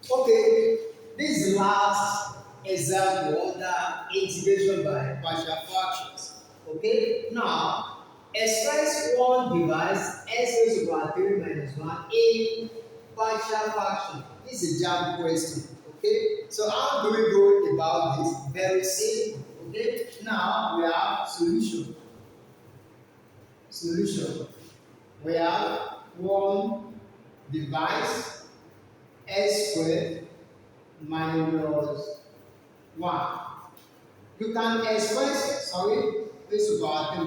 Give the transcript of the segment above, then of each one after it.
Okay, this is the last example under integration by partial fractions. Okay, now express one device x raised to power 3 minus 1 in partial fraction. This is a jam question. Okay, so how do we go about this? Very simple. Okay, now we have solution. Solution. We have one device x squared minus 1. You can express, this is power 3.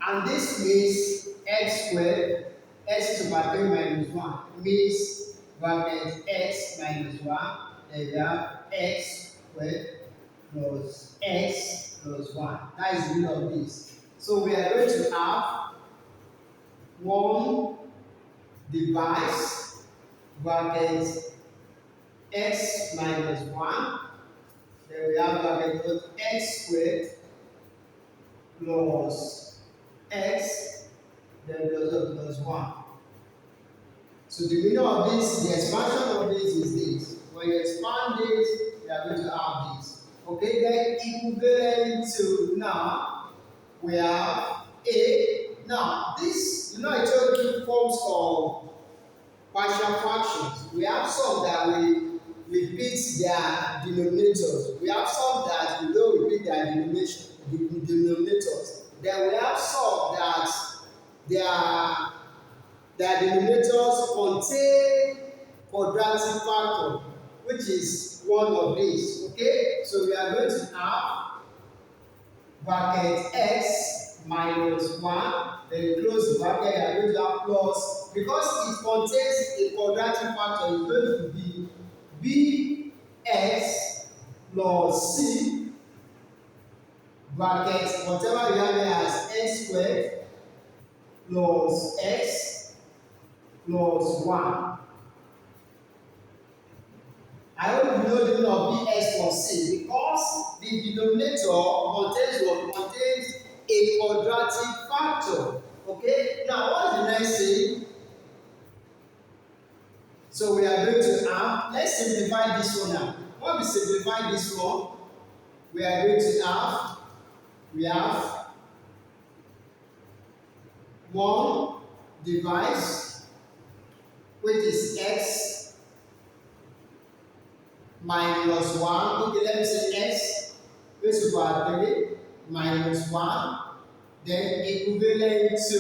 And this means x squared, x to the power 3 minus 1 means bracket x minus 1, then we have x squared plus x plus 1. That is the meaning of this. So we are going to have one device bracket x minus 1. Then we have bracket x squared plus x, then plus 1. So the meaning of this, the expansion of this is this. When you expand this, you are going to have this. Okay, then equivalent to now, we have a. Now, this, I told you forms of partial fractions. We have some that we repeat their denominators. We have some that we don't repeat their denominators. Then we have some that their denominators contain quadratic factor, which is one of these. Okay, so we are going to have bracket x minus 1, then close the bracket, you are going to have plus, because it contains a quadratic factor, it's going to be bx plus c bracket whatever you have here as x squared plus x plus 1. I hope you know the meaning of bx plus c, because the denominator contains a quadratic factor. Okay, now what is the next thing? So we are going to have, let's simplify this one now. When we simplify this one, we are going to have, we have one device which is x minus 1. Okay, let me say x raised to the power 3 minus 1. Then equivalent to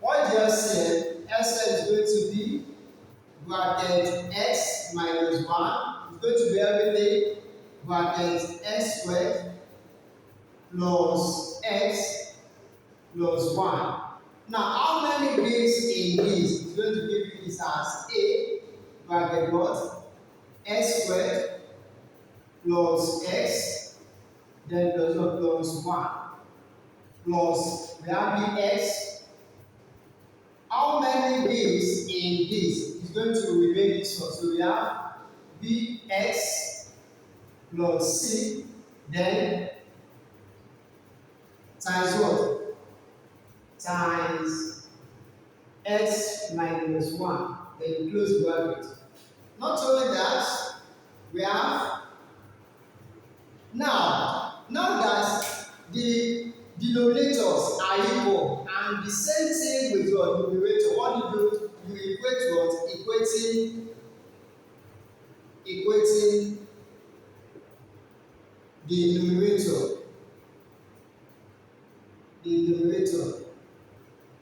what you just said, x is going to be bracket x minus 1. It's going to be everything bracket x squared plus x plus 1. Now, how many bits in this? It's going to give you this as a bracket what? X squared plus x, then plus 1. Plus, we have bx. How many bits in this is going to remain this one? So we have bx plus c, then times what? Times x minus 1. Then you close the bracket. Not only that, we have now that the denominators are equal, and the same thing with your numerator. What you do, you equate what? Equating the numerator.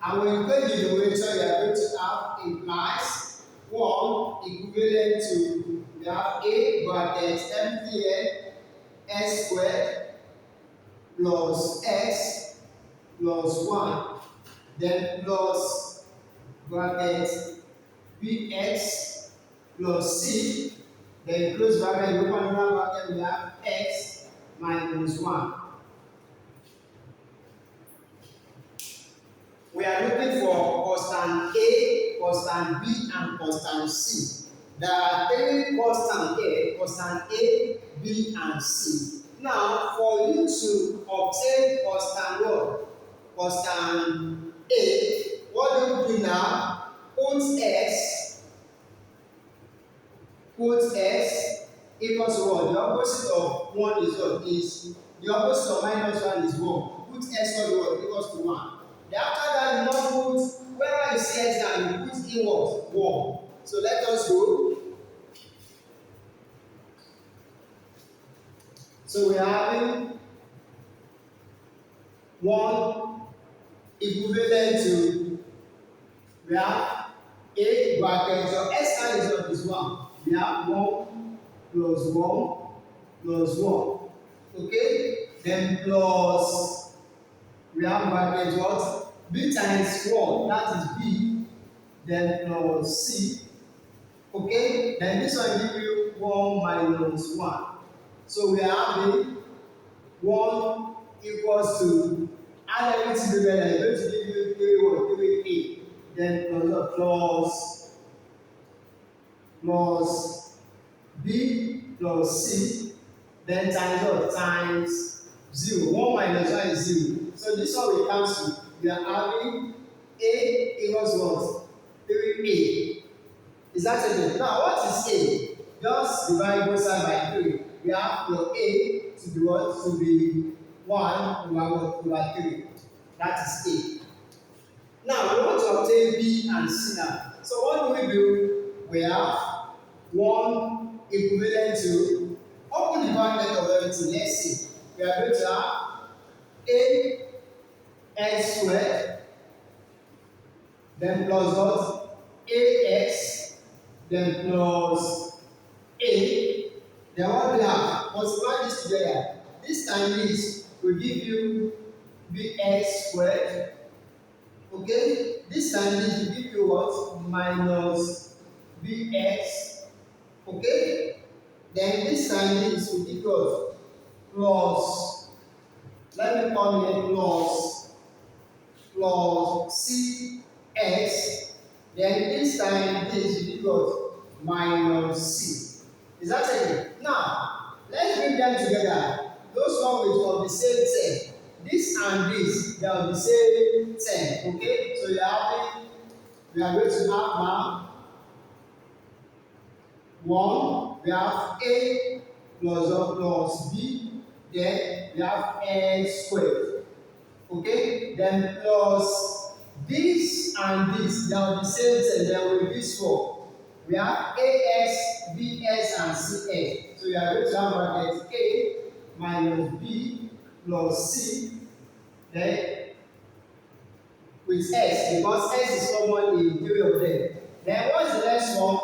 And when you equate the numerator, you are going to have implies 1 equivalent to, we have a bracket MPN x squared plus x plus 1, then plus bracket bx plus c, then close bracket, you open another bracket, we have x minus 1. We are looking for constant A, constant B, and constant C. There are 3 constants here, constant A, B, and C. Now, for you to obtain constant what? Constant A, what do you do now? Put x put S equals to what? The opposite of 1 is what? Is the opposite of minus 1 is 1. Put S equals to what? Equals to 1. Then after that, you now put, wherever you see S down, you put in what? 1. So let us go. So we are having 1 equivalent to, we have A bracket, your S down is what is 1. We have 1 plus 1 plus 1. Okay? Then plus, we have bracket what? B times 1, that is B. Then plus C. Okay? Then this one give you 1 minus 1. So we are having 1 equals to, add everything together, it's going to give you 3 what? 3A. Then plus B plus C, then times what? Times 0. 1 minus 1 is 0. So this one will cancel. We are having A equals what? 3A. Is that it? Now what is A? Just divide both sides by 3. We have your A to be what? To be 1 over 3. That is A. Now we want to obtain B and C now. So what do we do? We have 1 equivalent to, open the bracket of everything. Let's see. We are going to have ax squared, then plus what? Ax, then plus A. Then what we have? Multiply this together. This time this will give you bx squared. Okay? This time this will give you what? Minus bx. Okay? Then this time this will give you plus, let me call it plus cx. Then this time this will give you minus c. Is that it? Now, let's bring them together. Those one will of the same 10. This and this, they are the same 10. Okay? So we are going to have now 1. We have A plus 1 plus B. Then we have x squared. Okay? Then plus this and this, they are the same 10. Then will be this 4. We have AS, BS, and CS. So we are going to have bracket A minus B plus C, then with S, because S is common in 3 of them. Then what's the next one?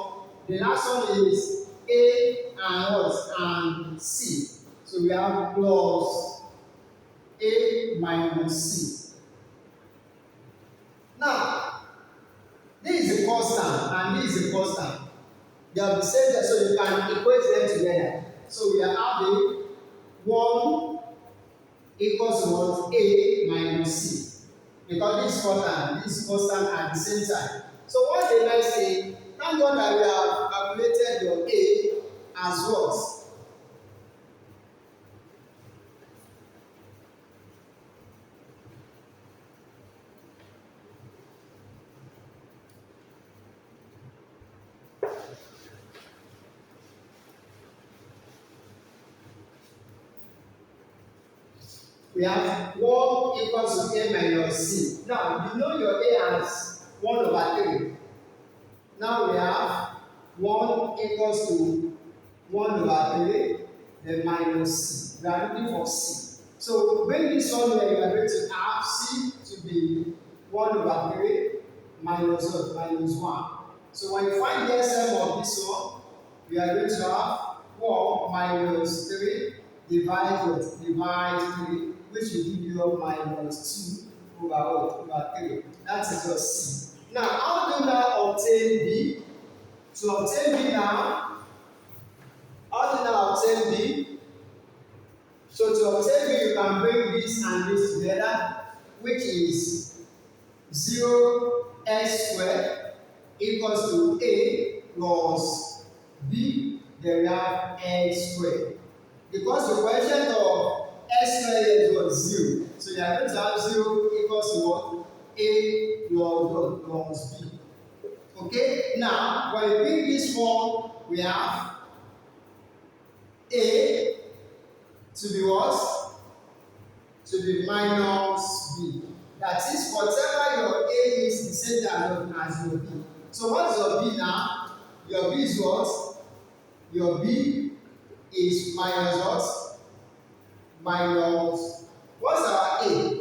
The last one is A and what? And C. So we have plus A minus C. Now, this is a constant and this is a constant. They are the same, so you can equate them together. So we are having 1 equals to what? A minus C. Because this is constant at the same time. So what the next thing? Thank God that we have calculated your A as what? We have 1 equals to A minus C. Now, you know your A as 1 over 3. Now we have 1 equals to 1 over 3, then minus C. We are looking for C. So, bring this one here, we are going to have C to be 1 over 3 minus what? Minus 1. So, when you find the LCM of this one, we are going to have 1 minus 3 divide 3, which will give you minus 2 over 3. That is your C. Now, how do you now obtain B? To obtain B now, how do you now obtain B? So to obtain B, you can bring this and this together, which is 0x squared equals to A plus B, then we have x squared. Because the coefficient of x squared is 0. So you are going to have 0 equals to what? A plus B. Okay, now when we bring this form, we have A to be what? To be minus B. That is, whatever your A is the same as your B. So what is your B now? Your B is what? Your B is minus what? Minus, what's our A?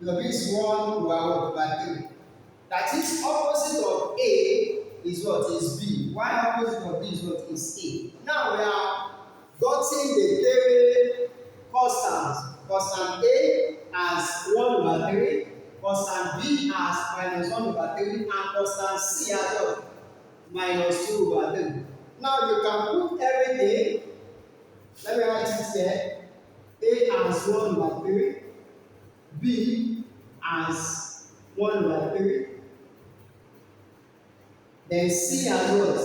Your B is 1 over 3. That is, opposite of A is what? Is B. Why opposite of B is what? Is A. Now we are gotten the three constants. Constant A as 1 over 3, constant B as minus 1 over 3, and constant C as what? Minus 2 over 3. Now you can put everything. Let me write it here. A as 1 over 3, B as 1 over 3, then C as what?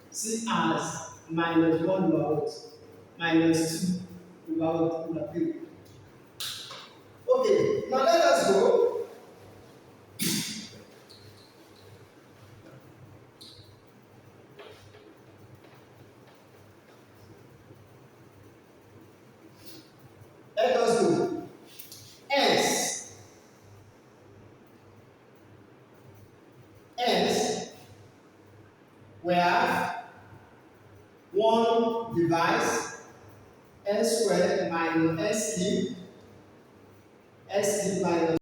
C as minus 1 over what? Minus 2 over 3. Okay, now let us go. Let us go. Hence, we have 1 device s squared minus s cubed minus